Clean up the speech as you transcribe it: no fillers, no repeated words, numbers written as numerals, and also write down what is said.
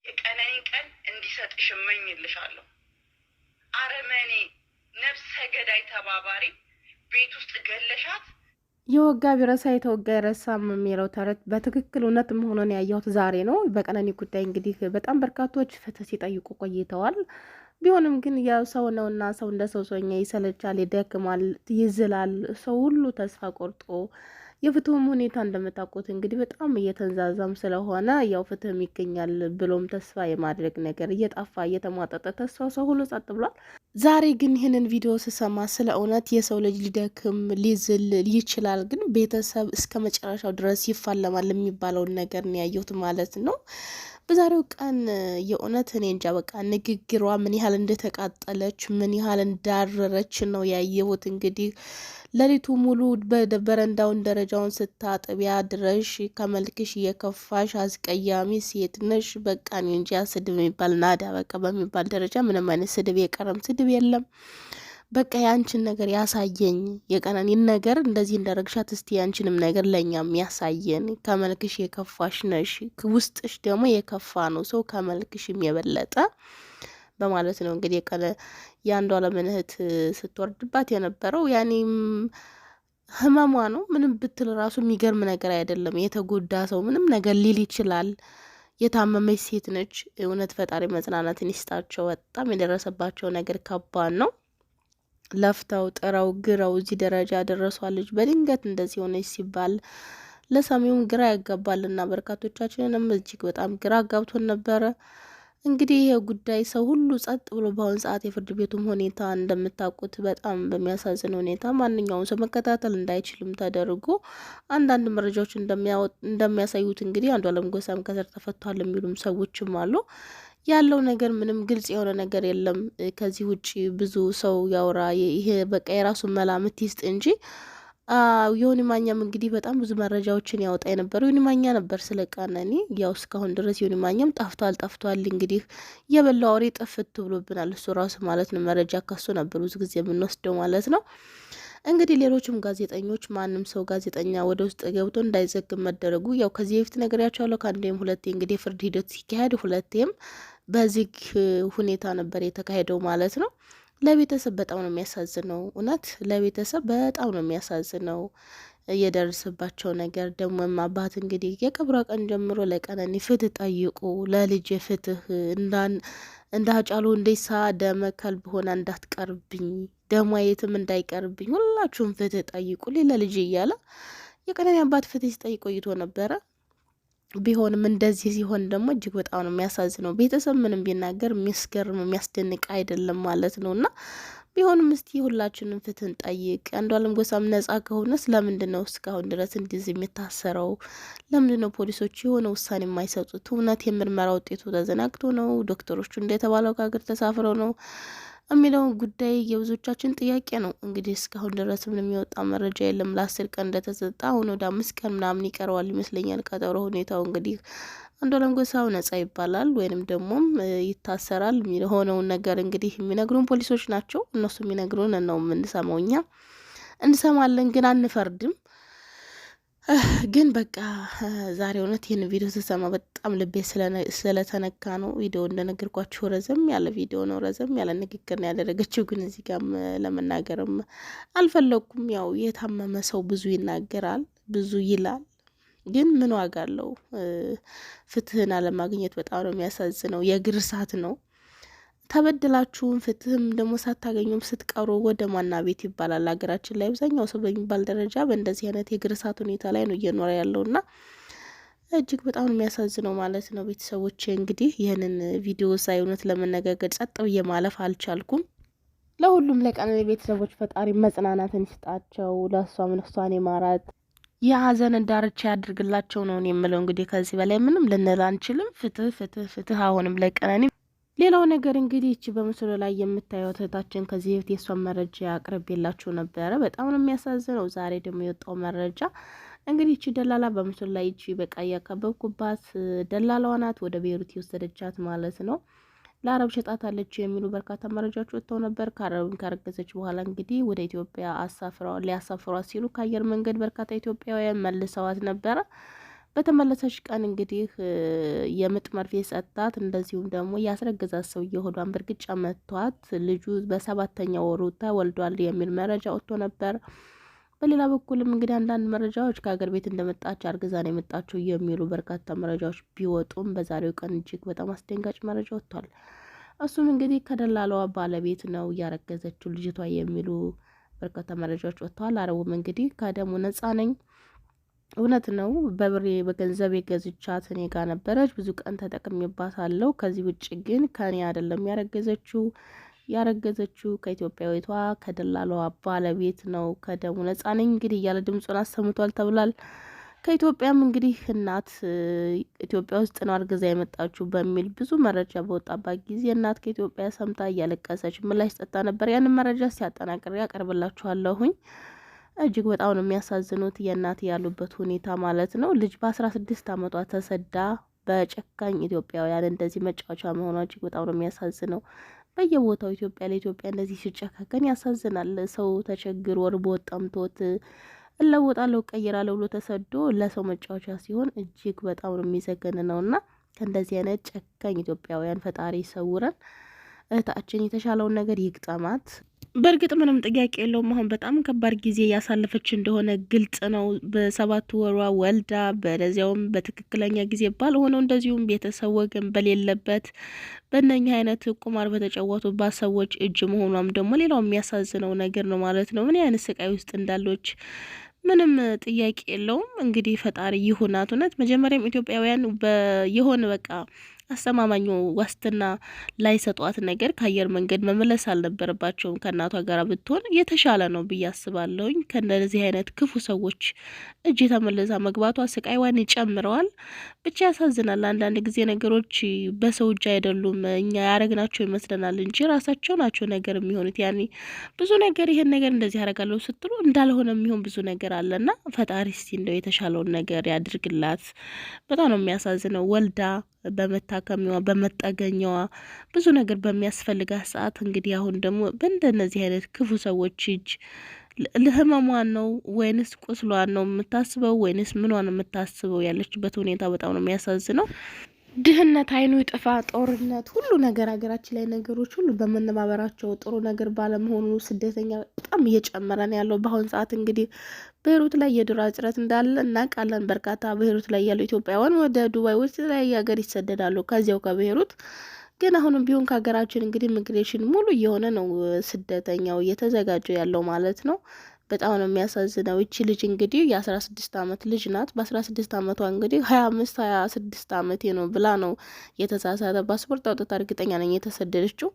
የቀነኒ ቀን እንዲሰጥሽ እመኝልሻለሁ። አረመኔ ነፍሰ ገዳይ ተባባሪ ቤት ውስጥ ገለሻት። የወጋ ቢረሳ የተወጋ አይረሳም የሚለው ተረት በትክክል እውነት መሆኑን ያየሁት ዛሬ ነው። በቀነኒ ጉዳይ እንግዲህ በጣም በርካቶች ፍትህ ሲጠይቁ ቆይተዋል። ቢሆንም ግን ያው ሰው ነውና ሰው እንደ ሰው ሰውኛ ይሰለቻል፣ ይደክማል፣ ይዝላል። ሰው ሁሉ ተስፋ ቆርጦ የፍትሁም ሁኔታ እንደምታውቁት እንግዲህ በጣም እየተንዛዛም ስለሆነ ያው ፍትህም ይገኛል ብሎም ተስፋ የማድረግ ነገር እየጣፋ እየተሟጠጠ ተስፋ ሰው ሁሉ ጸጥ ብሏል። ዛሬ ግን ይህንን ቪዲዮ ስሰማ ስለ እውነት የሰው ልጅ ሊደክም ሊዝል ይችላል፣ ግን ቤተሰብ እስከ መጨረሻው ድረስ ይፋለማል የሚባለውን ነገር ነው ያየሁት ማለት ነው። በዛሬው ቀን የእውነት እኔ እንጃ በቃ ንግግሯ ምን ያህል እንደተቃጠለች ምን ያህል እንዳረረች ነው ያየሁት። እንግዲህ ሌሊቱ ሙሉ በረንዳውን ደረጃውን ስታጥቢያ ድረሽ ከመልክሽ እየከፋሽ አስቀያሚ ሴት ነሽ። በቃ እኔ እንጃ ስድብ የሚባል ናዳ በቃ በሚባል ደረጃ ምንም አይነት ስድብ የቀረም ስድብ የለም። በቃ የአንችን ነገር ያሳየኝ የቀነኒን ነገር እንደዚህ እንዳረግሻት እስቲ ያንችንም ነገር ለእኛም ያሳየን። ከመልክሽ የከፋሽ ነሽ፣ ውስጥሽ ደግሞ የከፋ ነው ሰው ከመልክሽም የበለጠ በማለት ነው እንግዲህ የአንዷለምን እህት ስትወርድባት የነበረው። ያኔም ህመሟ ነው ምንም ብትል ራሱ የሚገርም ነገር አይደለም። የተጎዳ ሰው ምንም ነገር ሊል ይችላል። የታመመች ሴት ነች። እውነት ፈጣሪ መጽናናትን ይስጣቸው። በጣም የደረሰባቸው ነገር ከባድ ነው። ለፍተው ጥረው ግረው እዚህ ደረጃ ደረሷ። ልጅ በድንገት እንደዚህ ሆነች ሲባል ለሰሚውም ግራ ያጋባልና በርካቶቻችንንም እጅግ በጣም ግራ አጋብቶን ነበረ። እንግዲህ ይህ ጉዳይ ሰው ሁሉ ጸጥ ብሎ በአሁን ሰዓት የፍርድ ቤቱም ሁኔታ እንደምታውቁት በጣም በሚያሳዝን ሁኔታ ማንኛውም ሰው መከታተል እንዳይችልም ተደርጎ አንዳንድ መረጃዎች እንደሚያሳዩት እንግዲህ አንዷለም ጎሳም ከስር ተፈቷል የሚሉም ሰዎችም አሉ። ያለው ነገር ምንም ግልጽ የሆነ ነገር የለም። ከዚህ ውጭ ብዙ ሰው ያውራ፣ ይሄ በቃ የራሱን መላምት ይስጥ እንጂ ዮኒ ማኛም እንግዲህ በጣም ብዙ መረጃዎችን ያወጣ የነበረው ዮኒ ማኛ ነበር ስለ ቀነኒ። ያው እስካሁን ድረስ ዮኒ ማኛም ጠፍቷል። እንግዲህ የበላው አውሬ ጥፍት ብሎብናል እሱ ራሱ ማለት ነው። መረጃ ከሱ ነበር ብዙ ጊዜ የምንወስደው ማለት ነው። እንግዲህ ሌሎችም ጋዜጠኞች ማንም ሰው ጋዜጠኛ ወደ ውስጥ ገብቶ እንዳይዘግብ መደረጉ ያው ከዚህ በፊት ነገርያቸዋለሁ። ከአንዴም ሁለቴ እንግዲህ ፍርድ ሂደት ሲካሄድ ሁለቴም በዚህ ሁኔታ ነበር የተካሄደው ማለት ነው። ለቤተሰብ በጣም ነው የሚያሳዝነው። እውነት ለቤተሰብ በጣም ነው የሚያሳዝነው የደረሰባቸው ነገር። ደግሞም አባት እንግዲህ የቀብሯ ቀን ጀምሮ ለቀነኒ ፍትህ ጠይቁ፣ ለልጅ ፍትህ እንደ ሃጫሉ ሁንዴሳ ደመ ከልብ ሆና እንዳትቀርብኝ፣ ደሟ የትም እንዳይቀርብኝ፣ ሁላችሁም ፍትህ ጠይቁ ለልጅ እያለ የቀነኒ አባት ፍትህ ሲጠይቅ ቆይቶ ነበረ። ቢሆንም እንደዚህ ሲሆን ደግሞ እጅግ በጣም ነው የሚያሳዝነው። ቤተሰብ ምንም ቢናገር የሚያስገርም የሚያስደንቅ አይደለም ማለት ነው። እና ቢሆንም እስቲ ሁላችንም ፍትህን ጠይቅ። አንዷለም ጎሳም ነጻ ከሆነስ ለምንድን ነው እስካሁን ድረስ እንዲህ የሚታሰረው? ለምንድን ነው ፖሊሶች የሆነ ውሳኔ የማይሰጡት? እውነት የምርመራ ውጤቱ ተዘናግቶ ነው? ዶክተሮቹ እንደተባለው ከሀገር ተሳፍረው ነው የሚለውን ጉዳይ የብዙዎቻችን ጥያቄ ነው። እንግዲህ እስካሁን ድረስ ምንም የሚወጣ መረጃ የለም። ለ10 ቀን እንደተሰጠ አሁን ወደ 5 ቀን ምናምን ይቀረዋል ይመስለኛል ቀጠሮ። ሁኔታው እንግዲህ አንዷለም ጎሳው ነጻ ይባላል ወይንም ደግሞም ይታሰራል የሚሆነውን ነገር እንግዲህ የሚነግሩን ፖሊሶች ናቸው። እነሱ የሚነግሩን ነው የምንሰማው፣ እኛ እንሰማለን ግን አንፈርድም። ግን በቃ ዛሬ እውነት ይህን ቪዲዮ ስሰማ በጣም ልቤ ስለተነካ ነው። ቪዲዮ እንደነገርኳችሁ ረዘም ያለ ቪዲዮ ነው፣ ረዘም ያለ ንግግር ነው ያደረገችው። ግን እዚህ ጋም ለመናገርም አልፈለኩም። ያው የታመመ ሰው ብዙ ይናገራል፣ ብዙ ይላል፣ ግን ምን ዋጋ አለው? ፍትህን አለማግኘት በጣም ነው የሚያሳዝነው። የእግር እሳት ነው። ተበድላችሁም ፍትህም ደግሞ ሳታገኙም ስትቀሩ ወደ ማና ቤት ይባላል። ሀገራችን ላይ አብዛኛው ሰው በሚባል ደረጃ በእንደዚህ አይነት የእግር እሳት ሁኔታ ላይ ነው እየኖረ ያለውና እጅግ በጣም የሚያሳዝነው ማለት ነው። ቤተሰቦች እንግዲህ ይህንን ቪዲዮ ሳይ እውነት ለመነጋገር ጸጥ ብዬ ማለፍ አልቻልኩም። ለሁሉም ለቀነኒ ቤተሰቦች ፈጣሪ መጽናናትን ይስጣቸው፣ ለእሷም ነፍሷን ይማራት፣ የሀዘን ዳርቻ ያድርግላቸው ነው የምለው። እንግዲህ ከዚህ በላይ ምንም ልንል አንችልም። ፍትህ ፍትህ ፍትህ አሁንም ለቀነኒ። ሌላው ነገር እንግዲህ እቺ በምስሉ ላይ የምታየው እህታችን ከዚህ በፊት የሷን መረጃ አቅርቤላችሁ ነበረ። በጣም ነው የሚያሳዝነው። ዛሬ ደግሞ የወጣው መረጃ እንግዲህ እቺ ደላላ በምስሉ ላይ እቺ በቃ ያከበብኩባት ደላላዋ ናት፣ ወደ ቤሩት የወሰደቻት ማለት ነው። ለአረብ ሸጣታለች የሚሉ በርካታ መረጃዎች ወጥተው ነበር። ከአረብም ካረገዘች በኋላ እንግዲህ ወደ ኢትዮጵያ ሊያሳፍሯት ሲሉ ከአየር መንገድ በርካታ ኢትዮጵያውያን መልሰዋት ነበረ። በተመለሰች ቀን እንግዲህ የምጥ መርፌ ሰጣት። እንደዚሁም ደግሞ ያስረገዛት ሰው የሆዷን በእርግጫ መቷት። ልጁ በ7ኛ ወሩ ተወልዷል የሚል መረጃ ወጥቶ ነበር። በሌላ በኩልም እንግዲህ አንዳንድ መረጃዎች ከሀገር ቤት እንደመጣች አርግዛን የመጣችው የሚሉ በርካታ መረጃዎች ቢወጡም በዛሬው ቀን እጅግ በጣም አስደንጋጭ መረጃ ወጥቷል። እሱም እንግዲህ ከደላላዋ ባለቤት ነው ያረገዘችው ልጅቷ የሚሉ በርካታ መረጃዎች ወጥተዋል። አረቡም እንግዲህ ከደሙ ነጻ ነኝ፣ እውነት ነው፣ በብሬ በገንዘብ የገዝቻት እኔ ጋር ነበረች፣ ብዙ ቀን ተጠቅሜባታለሁ። ከዚህ ውጭ ግን ከኔ አይደለም ያረገዘችው ከኢትዮጵያዊቷ ከደላላዋ ባለቤት ነው፣ ከደሙ ነጻ ነኝ እንግዲህ እያለ ድምፁን አሰምቷል ተብሏል። ከኢትዮጵያም እንግዲህ እናት ኢትዮጵያ ውስጥ ነው አርግዛ የመጣችው በሚል ብዙ መረጃ በወጣባት ጊዜ እናት ከኢትዮጵያ ሰምታ እያለቀሰች ምላሽ ሰጥታ ነበር። ያንን መረጃ ሲያጠናቅር ያቀርብላችኋለሁኝ። እጅግ በጣም ነው የሚያሳዝኑት የእናት ያሉበት ሁኔታ ማለት ነው። ልጅ በ16 ዓመቷ ተሰዳ በጨካኝ ኢትዮጵያውያን እንደዚህ መጫወቻ መሆኗ እጅግ በጣም ነው የሚያሳዝነው። በየቦታው ኢትዮጵያ ለኢትዮጵያ እንደዚህ ሲጨካከን ያሳዝናል። ሰው ተቸግሮ ርቦት ጠምቶት እለወጣለሁ ቀይራለሁ ብሎ ተሰዶ ለሰው መጫወቻ ሲሆን እጅግ በጣም ነው የሚዘገንነውና ከእንደዚህ አይነት ጨካኝ ኢትዮጵያውያን ፈጣሪ ይሰውረን። እህታችን የተሻለውን ነገር ይግጠማት። በእርግጥ ምንም ጥያቄ የለውም አሁን በጣም ከባድ ጊዜ ያሳለፈች እንደሆነ ግልጽ ነው። በ7 ወሯ ወልዳ በለዚያውም በትክክለኛ ጊዜ ባልሆነው እንደዚሁም ቤተሰብ ወገን በሌለበት በእነኛ አይነት ቁማር በተጫወቱባት ሰዎች እጅ መሆኗም ደግሞ ሌላው የሚያሳዝነው ነገር ነው ማለት ነው። ምን አይነት ስቃይ ውስጥ እንዳለች ምንም ጥያቄ የለውም። እንግዲህ ፈጣሪ ይሁናት። እውነት መጀመሪያም ኢትዮጵያውያን የሆነ በቃ አስተማማኝ ዋስትና ላይ ሰጧት ነገር ከአየር መንገድ መመለስ አልነበረባቸውም። ከእናቷ ጋር ብትሆን የተሻለ ነው ብዬ አስባለሁኝ። ከእነዚህ አይነት ክፉ ሰዎች እጅ የተመለሳ መግባቷ ስቃይዋን ይጨምረዋል። ብቻ ያሳዝናል። አንዳንድ ጊዜ ነገሮች በሰው እጅ አይደሉም። እኛ ያረግናቸው ይመስለናል እንጂ ራሳቸው ናቸው ነገር የሚሆኑት። ያኔ ብዙ ነገር ይሄን ነገር እንደዚህ ያደርጋለሁ ስትሉ እንዳልሆነ የሚሆን ብዙ ነገር አለና ፈጣሪ እስቲ እንደው የተሻለውን ነገር ያድርግላት። በጣም ነው የሚያሳዝነው። ወልዳ በመታከሚዋ በመጠገኛዋ ብዙ ነገር በሚያስፈልጋት ሰዓት እንግዲህ አሁን ደግሞ በእንደነዚህ አይነት ክፉ ሰዎች እጅ ለህመሟን ነው ወይንስ ቁስሏን ነው የምታስበው ወይንስ ምኗን የምታስበው? ያለችበት ሁኔታ በጣም ነው የሚያሳዝነው። ድህነት አይኑ ይጥፋ፣ ጦርነት፣ ሁሉ ነገር ሀገራችን ላይ ነገሮች ሁሉ በመነባበራቸው ጥሩ ነገር ባለመሆኑ ስደተኛ በጣም እየጨመረ ነው ያለው በአሁን ሰዓት። እንግዲህ ቤይሩት ላይ የዶላር እጥረት እንዳለ እናውቃለን። በርካታ ቤይሩት ላይ ያሉ ኢትዮጵያውያን ወደ ዱባይ ውስጥ የተለያየ ሀገር ይሰደዳሉ ከዚያው ከቤይሩት። ግን አሁንም ቢሆን ከሀገራችን እንግዲህ ኢሚግሬሽን ሙሉ እየሆነ ነው ስደተኛው እየተዘጋጀ ያለው ማለት ነው። በጣም ነው የሚያሳዝነው። እቺ ልጅ እንግዲህ የ16 ዓመት ልጅ ናት። በ16 ዓመቷ እንግዲህ 26 ዓመቴ ነው ብላ ነው የተሳሳተ ፓስፖርት አውጥታ እርግጠኛ ነኝ የተሰደደችው።